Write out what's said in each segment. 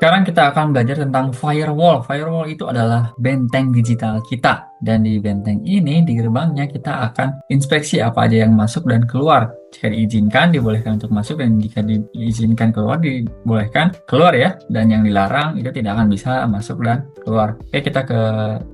Sekarang kita akan belajar tentang firewall. Firewall itu adalah benteng digital kita. Dan di benteng ini, di gerbangnya, kita akan inspeksi apa aja yang masuk dan keluar. Jika diizinkan, dibolehkan untuk masuk, dan jika diizinkan keluar, dibolehkan keluar ya. Dan yang dilarang, itu tidak akan bisa masuk dan keluar. Oke, kita ke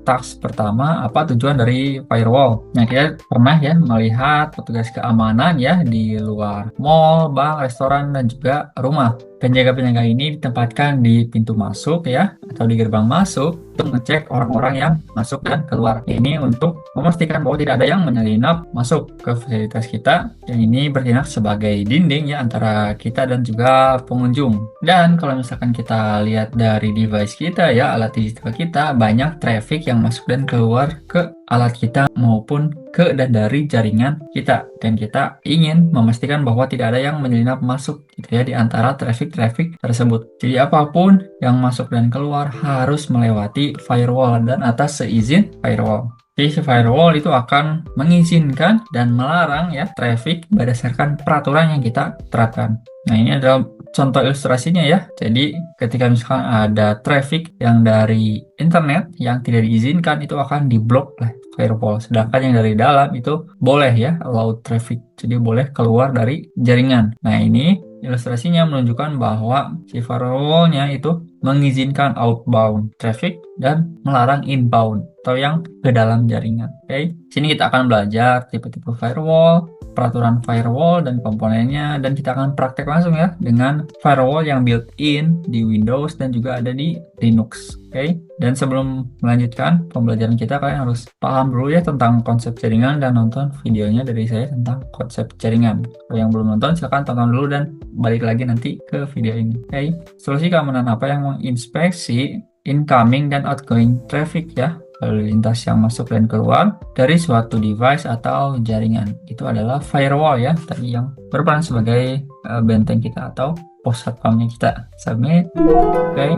task pertama, apa tujuan dari firewall. Nah, kita pernah ya melihat petugas keamanan ya di luar mall, bank, restoran, dan juga rumah. Penjaga-penjaga ini ditempatkan di pintu masuk ya, atau di gerbang masuk untuk ngecek orang-orang yang masuk dan keluar. Ini untuk memastikan bahwa tidak ada yang menyelinap masuk ke fasilitas kita. Yang ini bertindak sebagai dinding ya antara kita dan juga pengunjung. Dan kalau misalkan kita lihat dari device kita ya, alat digital kita, banyak traffic yang masuk dan keluar ke alat kita maupun ke dan dari jaringan kita, dan kita ingin memastikan bahwa tidak ada yang menyelinap masuk gitu ya di antara traffic tersebut. Jadi apapun yang masuk dan keluar harus melewati firewall dan atas seizin firewall. Jadi si firewall itu akan mengizinkan dan melarang ya traffic berdasarkan peraturan yang kita terapkan. Nah, ini adalah contoh ilustrasinya ya. Jadi ketika misalkan ada traffic yang dari internet yang tidak diizinkan, itu akan diblok oleh firewall. Sedangkan yang dari dalam itu boleh ya, allow traffic. Jadi boleh keluar dari jaringan. Nah, ini ilustrasinya menunjukkan bahwa si firewall-nya itu mengizinkan outbound traffic dan melarang inbound atau yang ke dalam jaringan. Oke, sini kita akan belajar tipe-tipe firewall, peraturan firewall dan komponennya, dan kita akan praktek langsung ya dengan firewall yang built-in di Windows dan juga ada di Linux. Oke, dan sebelum melanjutkan pembelajaran kita, kalian harus paham dulu ya tentang konsep jaringan dan nonton videonya dari saya tentang konsep jaringan. Kalau yang belum nonton, silahkan tonton dulu dan balik lagi nanti ke video ini. Oke, solusi keamanan apa yang menginspeksi incoming dan outgoing traffic ya, lalu lintas yang masuk dan keluar dari suatu device atau jaringan. Itu adalah firewall ya, tadi yang berperan sebagai benteng kita atau pos satpamnya kita. Submit. Oke.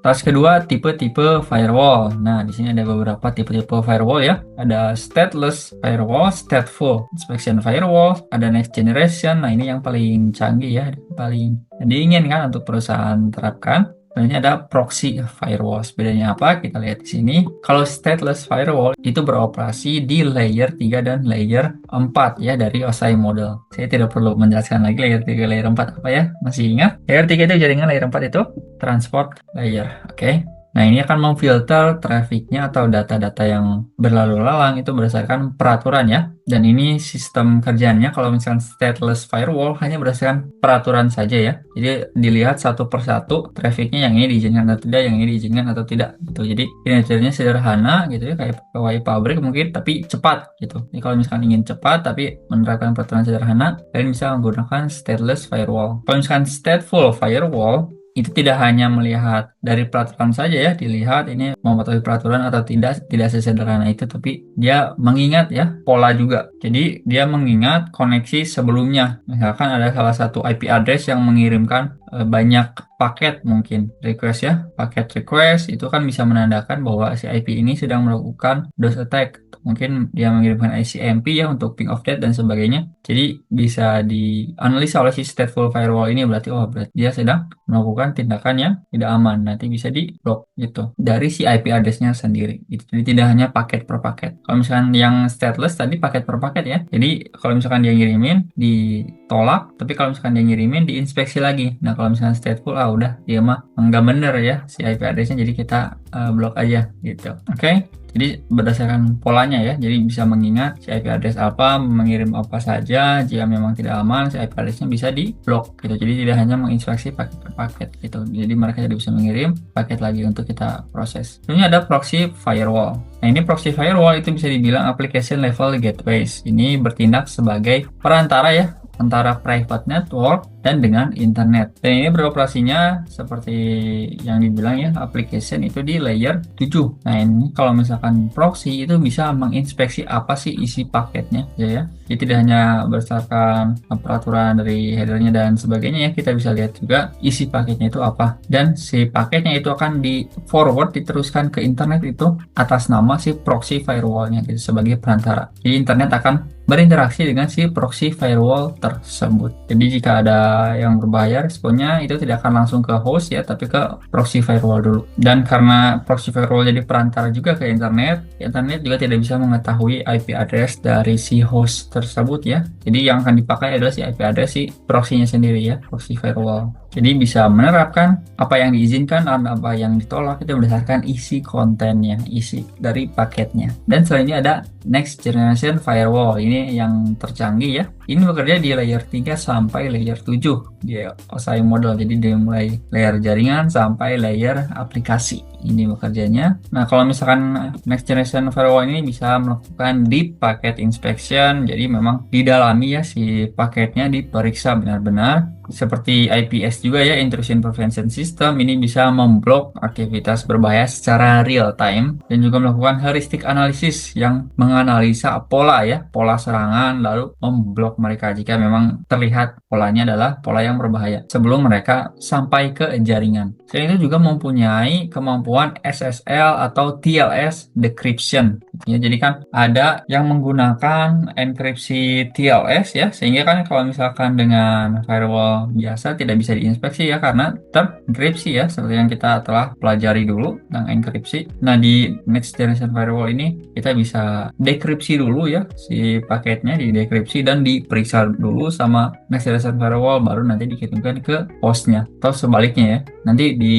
Task kedua, tipe-tipe firewall. Nah, di sini ada beberapa tipe-tipe firewall ya. Ada stateless firewall, stateful inspection firewall, ada next generation. Nah, ini yang paling canggih ya, paling diinginkan untuk perusahaan terapkan. Dan ini ada proxy firewall. Bedanya apa? Kita lihat di sini. Kalau stateless firewall itu beroperasi di layer 3 dan layer 4 ya dari OSI model. Saya tidak perlu menjelaskan lagi layer 3, layer 4 apa ya. Masih ingat? Layer 3 itu jaringan, layer 4 itu transport layer. Oke. Nah, ini akan memfilter trafficnya atau data-data yang berlalu lalang itu berdasarkan peraturan ya. Dan ini sistem kerjanya kalau misalkan stateless firewall hanya berdasarkan peraturan saja ya. Jadi dilihat satu persatu trafficnya, yang ini diizinkan atau tidak, yang ini diizinkan atau tidak gitu. Jadi kinerjanya sederhana gitu ya, kayak pegawai pabrik mungkin, tapi cepat gitu. Jadi kalau misalkan ingin cepat tapi menerapkan peraturan sederhana, kalian bisa menggunakan stateless firewall. Kalau misalkan stateful firewall, itu tidak hanya melihat dari peraturan saja ya, dilihat ini mematuhi peraturan atau tidak sesederhana itu, tapi dia mengingat ya pola juga. Jadi dia mengingat koneksi sebelumnya. Misalkan ada salah satu IP address yang mengirimkan banyak paket, mungkin request ya, paket request itu kan bisa menandakan bahwa si IP ini sedang melakukan DOS attack. Mungkin dia mengirimkan ICMP ya untuk ping of that dan sebagainya. Jadi bisa dianalisa oleh si stateful firewall ini, berarti berarti dia sedang melakukan tindakan yang tidak aman. Nanti bisa di block gitu dari si IP address-nya sendiri. Jadi tidak hanya paket per paket. Kalau misalkan yang stateless tadi paket per paket ya. Jadi kalau misalkan dia ngirimin ditolak, tapi kalau misalkan dia ngirimin diinspeksi lagi. Nah, kalau misalkan stateful udah dia mah nggak bener ya si IP address-nya, jadi kita blok aja gitu. Oke. Jadi berdasarkan polanya ya, jadi bisa mengingat si IP address apa, mengirim apa saja. Jika memang tidak aman, si IP address-nya bisa di blok gitu. Jadi tidak hanya menginspeksi paket per paket gitu. Jadi mereka tidak bisa mengirim paket lagi untuk kita proses. Ini ada proxy firewall. Nah, ini proxy firewall itu bisa dibilang application level gateways. Ini bertindak sebagai perantara ya antara private network dan dengan internet. Dan ini beroperasinya seperti yang dibilang ya, application itu di layer 7. Nah, ini kalau misalkan proxy itu bisa menginspeksi apa sih isi paketnya ya. Jadi tidak hanya berdasarkan peraturan dari headernya dan sebagainya ya, kita bisa lihat juga isi paketnya itu apa. Dan si paketnya itu akan di forward, diteruskan ke internet itu atas nama si proxy firewallnya gitu sebagai perantara. Jadi internet akan berinteraksi dengan si proxy firewall tersebut. Jadi jika ada yang berbahaya, responnya itu tidak akan langsung ke host ya, tapi ke proxy firewall dulu. Dan karena proxy firewall jadi perantara juga ke internet juga tidak bisa mengetahui IP address dari si host tersebut ya. Jadi yang akan dipakai adalah si IP address si proxy-nya sendiri ya, proxy firewall. Jadi bisa menerapkan apa yang diizinkan dan apa yang ditolak itu berdasarkan isi kontennya, isi dari paketnya. Dan selanjutnya ada Next Generation Firewall. Ini yang tercanggih ya. Ini bekerja di layer 3 sampai layer 7. Dia OSI model. Jadi dari mulai layer jaringan sampai layer aplikasi. Ini bekerjanya. Nah, kalau misalkan Next Generation Firewall ini bisa melakukan deep packet inspection. Jadi memang didalami ya si paketnya, diperiksa benar-benar. Seperti IPS juga ya, Intrusion Prevention System, ini bisa memblok aktivitas berbahaya secara real time dan juga melakukan heuristic analysis yang menganalisa pola ya, pola serangan lalu memblok mereka jika memang terlihat polanya adalah pola yang berbahaya sebelum mereka sampai ke jaringan. Selain itu juga mempunyai kemampuan SSL atau TLS decryption. Ya, jadi kan ada yang menggunakan enkripsi TLS ya, sehingga kan kalau misalkan dengan firewall biasa tidak bisa diinspeksi ya karena terenkripsi ya, seperti yang kita telah pelajari dulu tentang enkripsi. Nah, di Next Generation Firewall ini kita bisa dekripsi dulu ya, si paketnya di dekripsi dan diperiksa dulu sama Next Generation Firewall, baru nanti dikirimkan ke hostnya, atau sebaliknya ya, nanti di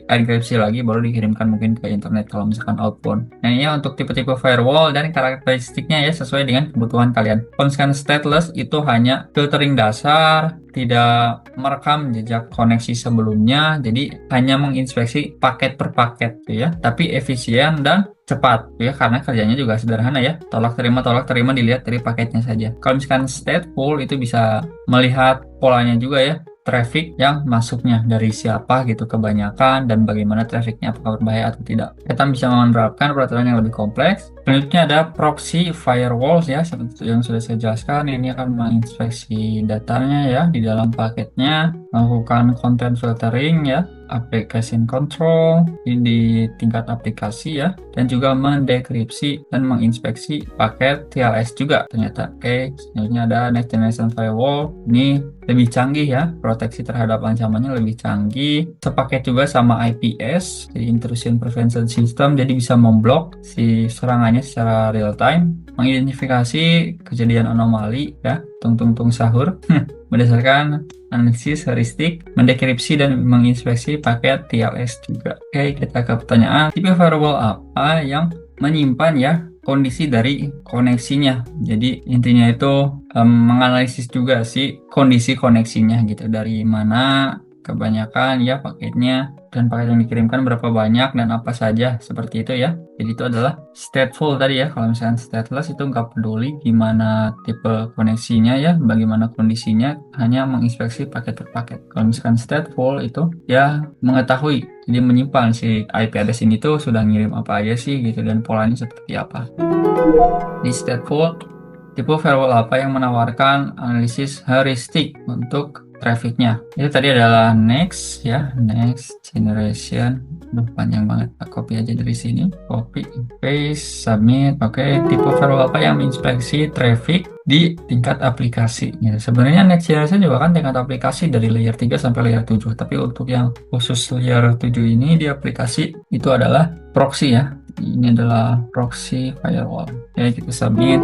enkripsi lagi baru dikirimkan mungkin ke internet kalau misalkan outbound. Nah, ini untuk tipe-tipe firewall dan karakteristiknya ya sesuai dengan kebutuhan kalian. Kalau misalkan stateless itu hanya filtering dasar, tidak merekam jejak koneksi sebelumnya, jadi hanya menginspeksi paket per paket ya, tapi efisien dan cepat ya, karena kerjanya juga sederhana ya, tolak terima dilihat dari paketnya saja. Kalau misalkan stateful itu bisa melihat polanya juga ya, traffic yang masuknya dari siapa gitu kebanyakan dan bagaimana trafficnya, apakah berbahaya atau tidak. Kita bisa menerapkan peraturan yang lebih kompleks. Selanjutnya ada proxy firewalls ya, seperti yang sudah saya jelaskan. Ini akan menginspeksi datanya ya di dalam paketnya, melakukan content filtering ya, application control di tingkat aplikasi ya, dan juga mendekripsi dan menginspeksi paket TLS juga ternyata. Oke, selanjutnya ada Next Generation Firewall. Ini lebih canggih ya, proteksi terhadap ancamannya lebih canggih. Sepaket juga sama IPS, jadi Intrusion Prevention System, jadi bisa memblok si serangannya secara real time, mengidentifikasi kejadian anomali ya, tung sahur berdasarkan analisis heuristik, mendekripsi dan menginspeksi paket TLS juga. Oke, kita ke pertanyaan. Tipe firewall apa yang menyimpan ya kondisi dari koneksinya? Jadi intinya itu menganalisis juga sih kondisi koneksinya gitu, dari mana kebanyakan ya paketnya, dan paket yang dikirimkan berapa banyak dan apa saja, seperti itu ya. Jadi itu adalah stateful tadi ya. Kalau misalnya stateless itu nggak peduli gimana tipe koneksinya ya, bagaimana kondisinya, hanya menginspeksi paket per paket. Kalau misalkan stateful itu ya mengetahui, jadi menyimpan si IP address ini tuh sudah ngirim apa aja sih gitu dan polanya seperti apa. Di stateful, tipe firewall apa yang menawarkan analisis heuristik untuk trafficnya? Itu tadi adalah Next ya, Next Generation. Panjang banget, copy aja dari sini, copy, paste, submit. Oke, tipe firewall apa yang menginspeksi traffic di tingkat aplikasi ya. Sebenarnya Next Generation juga kan tingkat aplikasi dari layer 3 sampai layer 7, tapi untuk yang khusus layer 7 ini di aplikasi itu adalah proxy ya. Ini adalah proxy firewall. Oke, kita submit.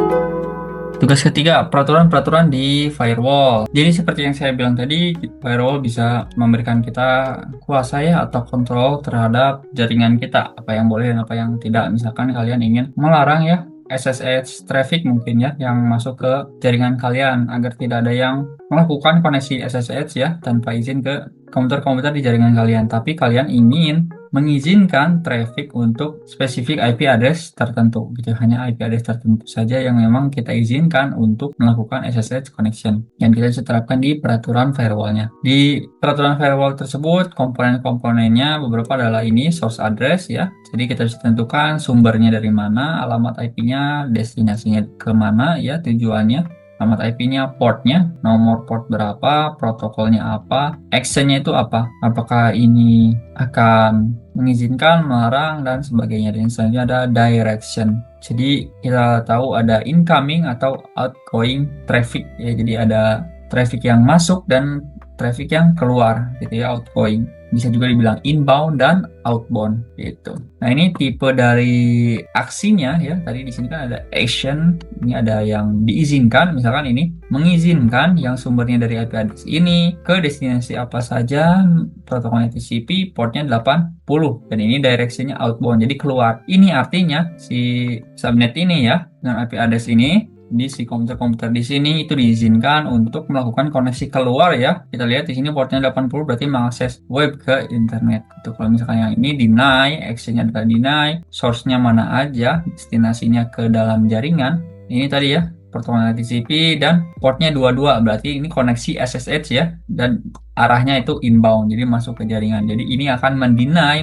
Tugas ketiga, peraturan-peraturan di firewall. Jadi seperti yang saya bilang tadi, firewall bisa memberikan kita kuasa ya atau kontrol terhadap jaringan kita, apa yang boleh dan apa yang tidak. Misalkan kalian ingin melarang ya SSH traffic mungkin ya yang masuk ke jaringan kalian agar tidak ada yang melakukan koneksi SSH ya tanpa izin ke komputer-komputer di jaringan kalian, tapi kalian ingin mengizinkan traffic untuk spesifik IP address tertentu gitu, hanya IP address tertentu saja yang memang kita izinkan untuk melakukan SSH connection, yang kita bisa terapkan di peraturan firewallnya. Di peraturan firewall tersebut komponen-komponennya beberapa adalah ini source address ya, jadi kita bisa tentukan sumbernya dari mana, alamat IP-nya, destinasinya kemana ya, tujuannya. alamat IP-nya, portnya, nomor port berapa, protokolnya apa, actionnya itu apa, apakah ini akan mengizinkan, melarang, dan sebagainya. Dan selanjutnya ada direction. Jadi kita tahu ada incoming atau outgoing traffic ya. Jadi ada traffic yang masuk dan traffic yang keluar gitu ya, outgoing. Bisa juga dibilang inbound dan outbound gitu. Nah, ini tipe dari aksinya ya. Tadi di sini kan ada action, ini ada yang diizinkan, misalkan ini mengizinkan yang sumbernya dari IP address ini ke destinasi apa saja, protokolnya TCP, portnya 80 dan ini directionnya outbound. Jadi keluar. Ini artinya si subnet ini ya dengan IP address ini di si komputer-komputer di sini itu diizinkan untuk melakukan koneksi keluar ya. Kita lihat di sini portnya 80 berarti mengakses web ke internet. Itu kalau misalkan yang ini deny, actionnya adalah deny, source-nya mana aja, destinasinya ke dalam jaringan. Ini tadi ya, protokol TCP dan portnya 22 berarti ini koneksi SSH ya dan arahnya itu inbound jadi masuk ke jaringan. Jadi ini akan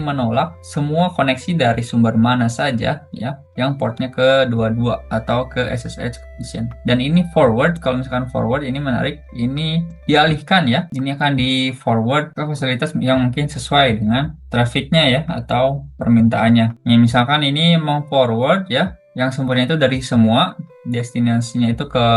menolak semua koneksi dari sumber mana saja ya yang portnya ke 22 atau ke SSH connection. Dan ini forward, kalau misalkan forward ini menarik, ini dialihkan ya. Ini akan di forward ke fasilitas yang mungkin sesuai dengan trafficnya ya atau permintaannya. Ya, misalkan ini mau forward ya yang sumbernya itu dari semua, destinasinya itu ke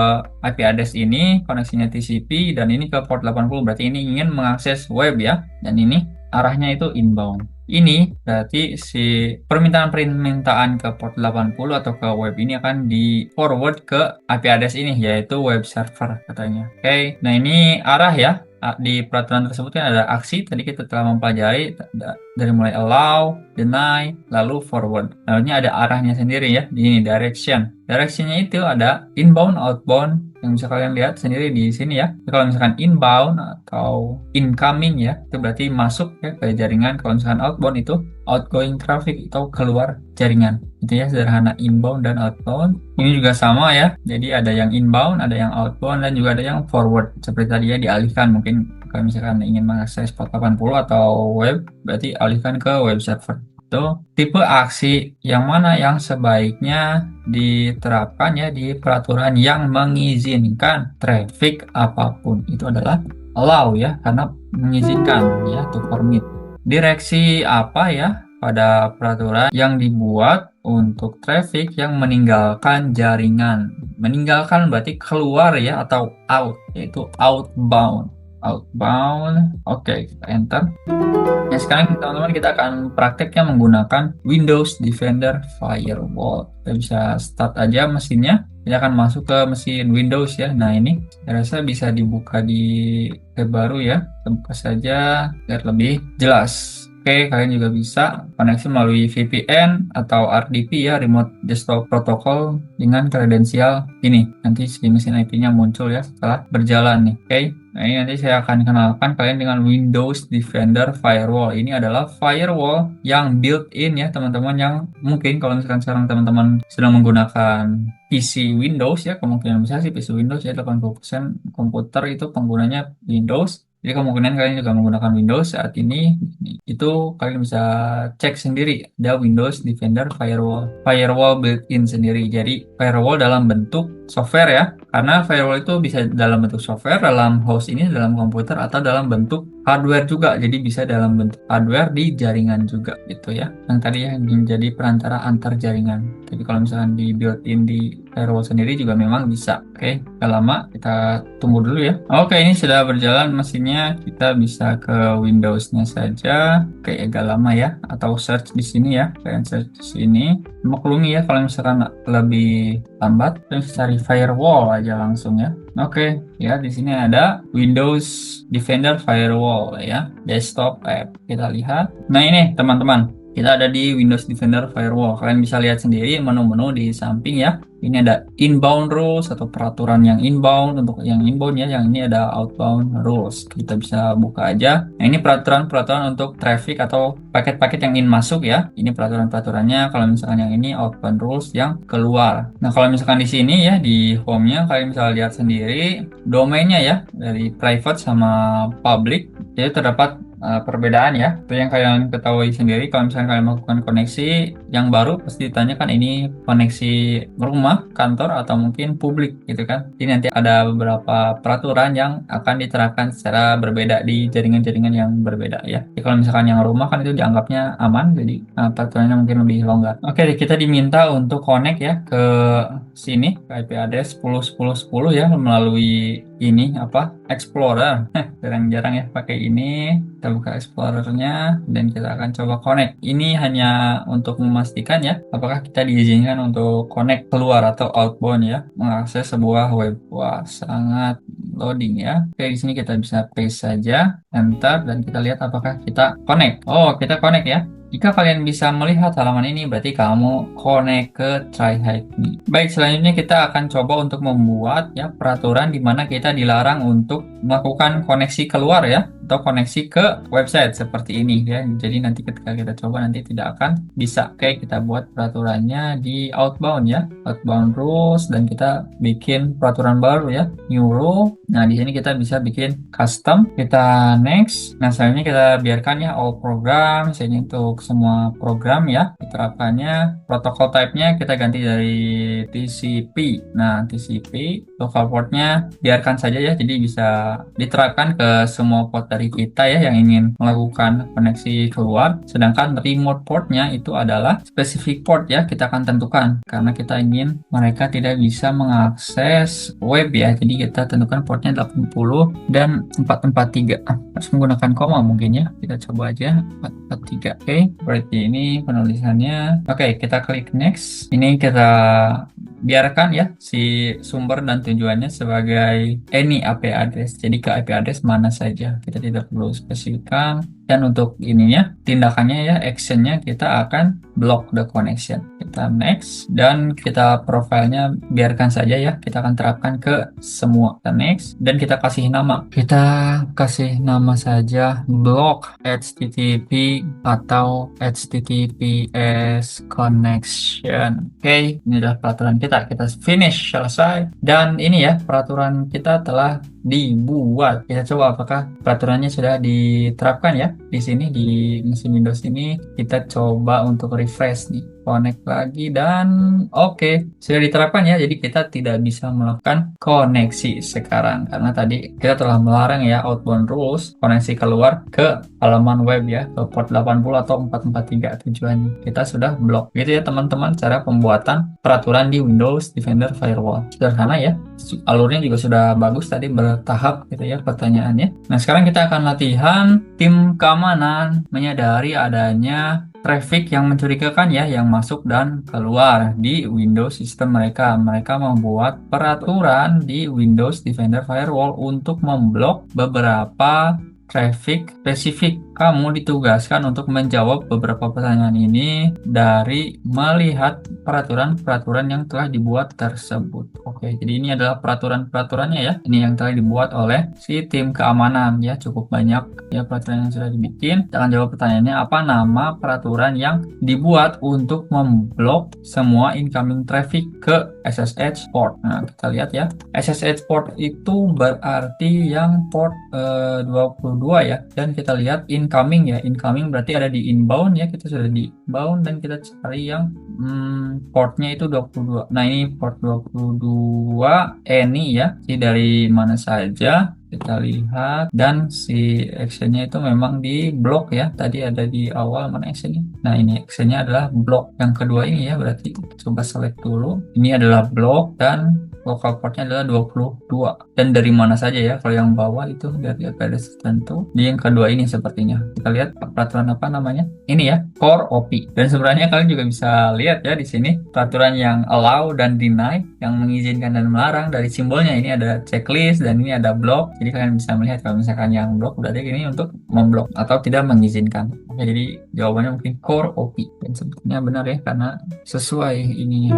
IP address ini, koneksinya TCP, dan ini ke port 80, berarti ini ingin mengakses web ya, dan ini arahnya itu inbound. Ini berarti si permintaan ke port 80 atau ke web ini akan di forward ke IP address ini, yaitu web server katanya. Oke, nah ini arah ya. Di peraturan tersebut kan ada aksi, tadi kita telah mempelajari dari mulai allow, deny, lalu forward. Lalu ini ada arahnya sendiri ya, di ini direction. Directionnya itu ada inbound, outbound, yang bisa kalian lihat sendiri di sini ya. Jadi kalau misalkan inbound atau incoming ya, itu berarti masuk ya ke jaringan. Kalau misalkan outbound itu outgoing traffic atau keluar jaringan. Itu ya sederhana, inbound dan outbound. Ini juga sama ya. Jadi ada yang inbound, ada yang outbound, dan juga ada yang forward. Seperti tadi ya, dialihkan. Mungkin kalau misalkan ingin mengakses port 80 atau web, berarti alihkan ke web server. Itu tipe aksi yang mana yang sebaiknya diterapkan ya di peraturan yang mengizinkan traffic apapun. Itu adalah allow ya, karena mengizinkan ya, to permit. Direksi apa ya pada peraturan yang dibuat untuk traffic yang meninggalkan jaringan. Meninggalkan berarti keluar ya atau out, yaitu outbound. Outbound. Oke, kita enter. Nah, sekarang teman-teman kita akan prakteknya menggunakan Windows Defender Firewall. Kita bisa start aja mesinnya. Kita akan masuk ke mesin Windows ya. Nah, ini saya rasa bisa dibuka di tab baru ya. Kita buka saja biar lebih jelas. Oke, kalian juga bisa koneksi melalui VPN atau RDP ya, Remote Desktop Protocol, dengan kredensial ini. Nanti si mesin IP-nya muncul ya setelah berjalan nih. Oke, nah ini nanti saya akan kenalkan kalian dengan Windows Defender Firewall. Ini adalah firewall yang built-in ya teman-teman, yang mungkin kalau misalkan sekarang teman-teman sedang menggunakan PC Windows ya, kemungkinan besar sih PC Windows ya, 80% komputer itu penggunanya Windows. Jadi kemungkinan kalian juga menggunakan Windows saat ini, itu kalian bisa cek sendiri, ada Windows Defender Firewall built-in sendiri. Jadi firewall dalam bentuk software ya, karena firewall itu bisa dalam bentuk software, dalam host ini, dalam komputer, atau dalam bentuk hardware juga. Jadi bisa dalam bentuk hardware di jaringan juga gitu ya. Yang tadi ya menjadi perantara antar jaringan. Tapi kalau misalkan di built-in di firewall sendiri juga memang bisa. Oke, gak lama, kita tunggu dulu ya. Oke, ini sudah berjalan mesinnya. Kita bisa ke Windows-nya saja. Oke, agak lama ya. Atau search di sini ya. Kalian search di sini. Maklumi ya kalau misalkan lebih lambat, terus cari firewall aja langsung ya. Oke, ya di sini ada Windows Defender Firewall ya, desktop app. Kita lihat. Nah ini teman-teman, kita ada di Windows Defender Firewall. Kalian bisa lihat sendiri menu-menu di samping ya. Ini ada inbound rules atau peraturan yang inbound. Untuk yang inbound ya, yang ini ada outbound rules. Kita bisa buka aja. Nah ini peraturan-peraturan untuk traffic atau paket-paket yang ingin masuk ya. Ini peraturan-peraturannya. Kalau misalkan yang ini outbound rules yang keluar. Nah kalau misalkan di sini ya, di home-nya kalian bisa lihat sendiri domainnya ya, dari private sama public. Jadi terdapat perbedaan ya. Itu yang kalian ketahui sendiri. Kalau misalnya kalian melakukan koneksi yang baru, pasti ditanyakan ini koneksi rumah, kantor, atau mungkin publik gitu kan. Jadi nanti ada beberapa peraturan yang akan diterapkan secara berbeda di jaringan-jaringan yang berbeda ya. Jadi kalau misalkan yang rumah kan itu dianggapnya aman, jadi peraturannya mungkin lebih longgar. Oke, kita diminta untuk connect ya ke sini ke IP address 10.10.10 ya melalui ini apa Explorer. Jarang-jarang ya pakai ini. Kita buka Explorernya dan kita akan coba connect. Ini hanya untuk memastikan ya apakah kita diizinkan untuk connect keluar atau outbound ya mengakses sebuah web. Wah, sangat loading ya. Oke, di sini kita bisa paste saja, enter, dan kita lihat apakah kita connect. Oh, kita connect ya. Jika kalian bisa melihat halaman ini, berarti kamu connect ke TryHive. Baik, selanjutnya kita akan coba untuk membuat ya peraturan di mana kita dilarang untuk melakukan koneksi keluar ya, atau koneksi ke website seperti ini ya. Jadi nanti ketika kita coba nanti tidak akan bisa. Oke, kita buat peraturannya di outbound ya, outbound rules, dan kita bikin peraturan baru ya, new rule. Nah, di sini kita bisa bikin custom. Kita next. Nah, selanjutnya kita biarkan ya all program. Ini untuk semua program ya diterapkannya. Protokol type-nya kita ganti dari TCP. Nah, TCP local portnya biarkan saja ya, jadi bisa diterapkan ke semua port dari kita ya yang ingin melakukan koneksi keluar. Sedangkan remote portnya itu adalah specific port ya, kita akan tentukan karena kita ingin mereka tidak bisa mengakses web ya, jadi kita tentukan portnya 80 dan 443. Harus menggunakan koma mungkin ya, kita coba aja 443. Oke, berarti ini penulisannya. Oke, kita klik next. Ini kita biarkan ya si sumber dan tujuannya sebagai any IP address. Jadi ke IP address mana saja. Kita tidak perlu spesifikkan. Dan untuk ininya, tindakannya ya, actionnya kita akan block the connection. Kita next. Dan kita profilnya biarkan saja ya. Kita akan terapkan ke semua. Kita next. Dan kita kasih nama. Kita kasih nama saja block HTTP atau HTTPS connection. Oke, ini adalah peraturan kita. Kita finish, selesai. Dan ini ya, peraturan kita telah dibuat. Kita coba apakah peraturannya sudah diterapkan ya di sini di mesin Windows ini. Kita coba untuk refresh nih, connect lagi, dan oke, sudah diterapkan ya. Jadi kita tidak bisa melakukan koneksi sekarang karena tadi kita telah melarang ya outbound rules koneksi keluar ke halaman web ya, ke port 80 atau 443 tujuannya. Kita sudah blok. Gitu ya teman-teman cara pembuatan peraturan di Windows Defender Firewall. Sederhana ya. Alurnya juga sudah bagus tadi bertahap gitu ya pertanyaannya. Nah, sekarang kita akan latihan tim keamanan menyadari adanya traffic yang mencurigakan ya yang masuk dan keluar di Windows sistem mereka. Mereka membuat peraturan di Windows Defender Firewall untuk memblok beberapa traffic spesifik. Kamu ditugaskan untuk menjawab beberapa pertanyaan ini dari melihat peraturan-peraturan yang telah dibuat tersebut. Oke, jadi ini adalah peraturan-peraturannya ya. Ini yang telah dibuat oleh si tim keamanan ya. Cukup banyak ya peraturan yang sudah dibikin. Kita akan jawab pertanyaannya, apa nama peraturan yang dibuat untuk memblok semua incoming traffic ke SSH port. Nah, kita lihat ya. SSH port itu berarti yang port 22 ya. Dan kita lihat incoming ya, incoming berarti ada di inbound ya, kita sudah di inbound dan kita cari yang portnya itu 22. Nah, ini port 22 any ya, jadi dari mana saja kita lihat, dan si actionnya itu memang di blok ya, tadi ada di awal mana actionnya. Nah, ini actionnya adalah blok yang kedua ini ya, berarti coba select dulu, ini adalah blok dan local portnya adalah 22. Dan dari mana saja ya, kalau yang bawah itu dari address tertentu. Di yang kedua ini sepertinya. Kita lihat peraturan apa namanya? Ini ya, core OP. Dan sebenarnya kalian juga bisa lihat ya di sini peraturan yang allow dan deny, yang mengizinkan dan melarang. Dari simbolnya ini ada checklist dan ini ada block. Jadi kalian bisa melihat kalau misalkan yang block berarti ini untuk memblok atau tidak mengizinkan. Oke, jadi jawabannya mungkin core OP. Dan sebetulnya benar ya karena sesuai ininya.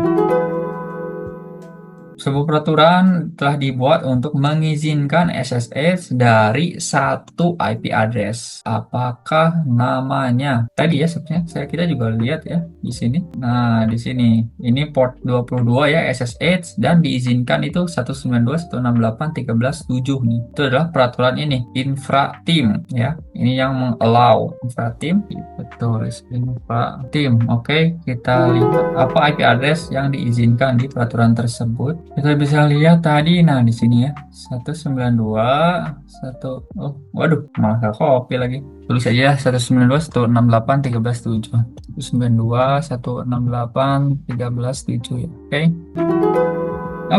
Sebuah peraturan telah dibuat untuk mengizinkan SSH dari satu IP address. Apakah namanya? Tadi ya sebenarnya kita juga lihat ya di sini. Nah, di sini ini port 22 ya SSH dan diizinkan itu 192.168.13.7 nih. Itu adalah peraturan ini infrateam ya. Ini yang mengallow infrateam. Betul, infrateam. Oke, kita lihat apa IP address yang diizinkan di peraturan tersebut. Kita bisa lihat tadi, nah di sini ya 192 1 oh waduh malah gak copy lagi, tulis aja 192.168.13.7 192.168.13.7 ya.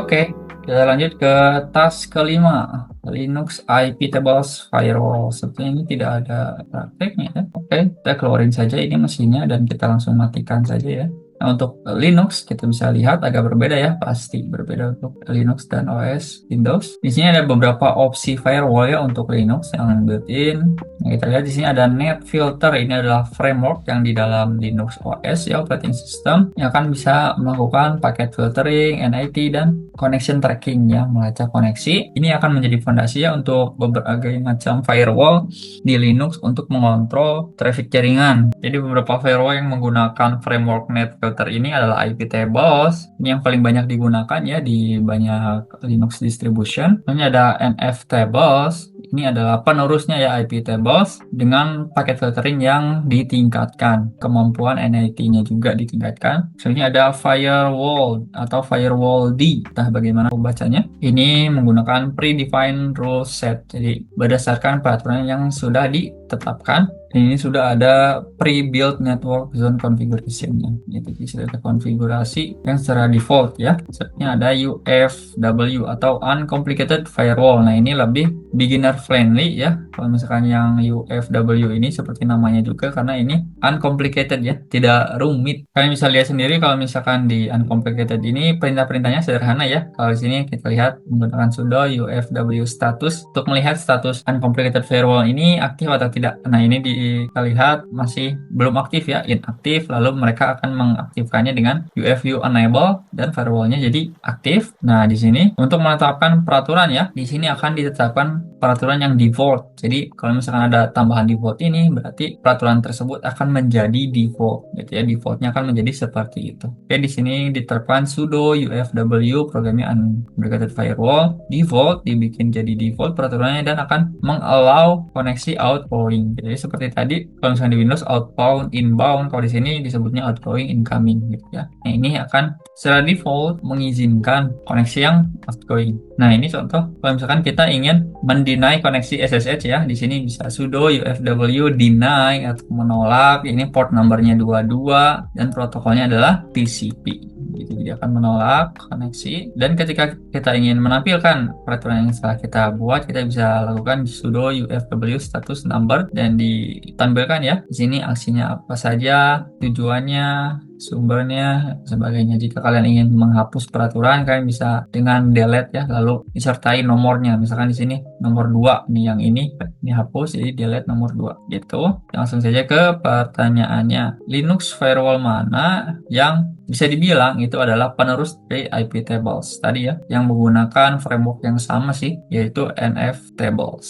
Oke, kita lanjut ke task kelima, Linux IP Tables Firewall. Sepertinya ini tidak ada prakteknya ya. Oke, kita keluarin saja ini mesinnya dan kita langsung matikan saja ya. Nah, untuk Linux kita bisa lihat agak berbeda ya, pasti berbeda untuk Linux dan OS Windows. Di sini ada beberapa opsi firewall ya untuk Linux yang built-in. Nah, kita lihat di sini ada Net Filter. Ini adalah framework yang di dalam Linux OS ya, operating system, yang akan bisa melakukan paket filtering, NIT, dan connection tracking ya, melacak koneksi. Ini akan menjadi fondasi ya untuk berbagai macam firewall di Linux untuk mengontrol traffic jaringan. Jadi beberapa firewall yang menggunakan framework Net Filter ini adalah IP Tables. Ini yang paling banyak digunakan ya di banyak Linux distribution. Ini ada NF Tables. Ini adalah penerusnya ya IP Tables dengan paket filtering yang ditingkatkan. Kemampuan NIT-nya juga ditingkatkan. Selanjutnya ada Firewall atau Firewall D. Entah bagaimana membacanya. Ini menggunakan predefined rule set. Jadi berdasarkan peraturan yang sudah ditetapkan. Ini sudah ada pre-built network zone configuration-nya. Jadi sudah ada konfigurasi yang secara default ya. Selanjutnya ada UFW atau Uncomplicated Firewall. Nah, ini lebih beginner friendly ya. Kalau misalkan yang UFW ini seperti namanya juga, karena ini uncomplicated ya, tidak rumit. Kalian bisa lihat sendiri kalau misalkan di uncomplicated ini perintah-perintahnya sederhana ya. Kalau di sini kita lihat menggunakan sudo UFW status untuk melihat status uncomplicated firewall ini aktif atau tidak. Nah, ini kita lihat masih belum aktif ya, inaktif, lalu mereka akan mengaktifkannya dengan UFW enable dan firewallnya jadi aktif. Nah, di sini untuk menetapkan peraturan ya, di sini akan ditetapkan peraturan yang default. Jadi kalau misalkan ada tambahan default ini, berarti peraturan tersebut akan menjadi default gitu ya, defaultnya akan menjadi seperti itu. Oke, di sini diterapkan sudo UFW programming unbracketed firewall default, dibikin jadi default peraturannya dan akan mengallow koneksi outgoing. Jadi seperti tadi, kalau misalnya di Windows outbound, inbound, kalau di sini disebutnya outgoing, incoming gitu ya. Nah, ini akan secara default mengizinkan koneksi yang outgoing. Nah, ini contoh kalau misalkan kita ingin mendeny koneksi SSH ya, di sini bisa sudo UFW deny atau menolak. Ini port numbernya 22 dan protokolnya adalah TCP. Gitu, jadi akan menolak koneksi. Dan ketika kita ingin menampilkan peraturan yang setelah kita buat, kita bisa lakukan sudo UFW status number dan ditampilkan ya. Di sini aksinya apa saja, tujuannya, sumbernya, sebagainya. Jika kalian ingin menghapus peraturan, kalian bisa dengan delete ya, lalu disertai nomornya. Misalkan di sini nomor 2 nih, yang ini dihapus, jadi delete nomor 2 gitu. Langsung saja ke pertanyaannya. Linux firewall mana yang bisa dibilang itu adalah penerus dari IP Tables tadi ya, yang menggunakan framework yang sama sih, yaitu NF Tables.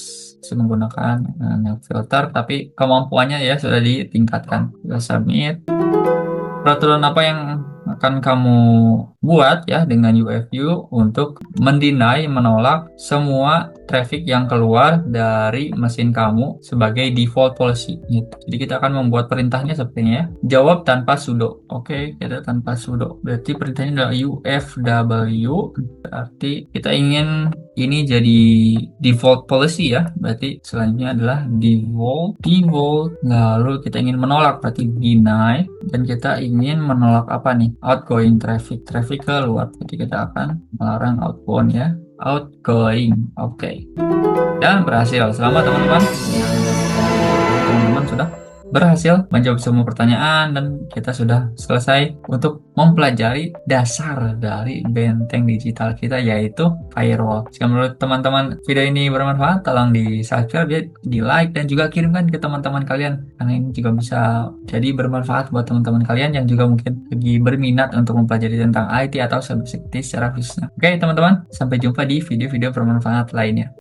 Menggunakan NF filter, tapi kemampuannya ya sudah ditingkatkan. Kita submit. Peraturan apa yang akan kamu buat ya dengan UFW untuk menolak semua traffic yang keluar dari mesin kamu sebagai default policy gitu. Jadi kita akan membuat perintahnya seperti ini ya. Jawab tanpa sudo. Oke, kita tanpa sudo. Berarti perintahnya adalah UFW. Berarti kita ingin ini jadi default policy ya. Berarti selanjutnya adalah default. Lalu kita ingin menolak, berarti deny. Dan kita ingin menolak apa nih? Outgoing traffic keluar. Jadi kita akan melarang outbound ya. Outgoing. Oke. Dan berhasil. Selamat teman-teman. Teman-teman sudah berhasil menjawab semua pertanyaan dan kita sudah selesai untuk mempelajari dasar dari benteng digital kita yaitu firewall. Jika menurut teman-teman video ini bermanfaat, tolong di subscribe ya, di like dan juga kirimkan ke teman-teman kalian karena ini juga bisa jadi bermanfaat buat teman-teman kalian yang juga mungkin lagi berminat untuk mempelajari tentang IT atau cybersecurity secara khususnya. Oke teman-teman, sampai jumpa di video-video bermanfaat lainnya.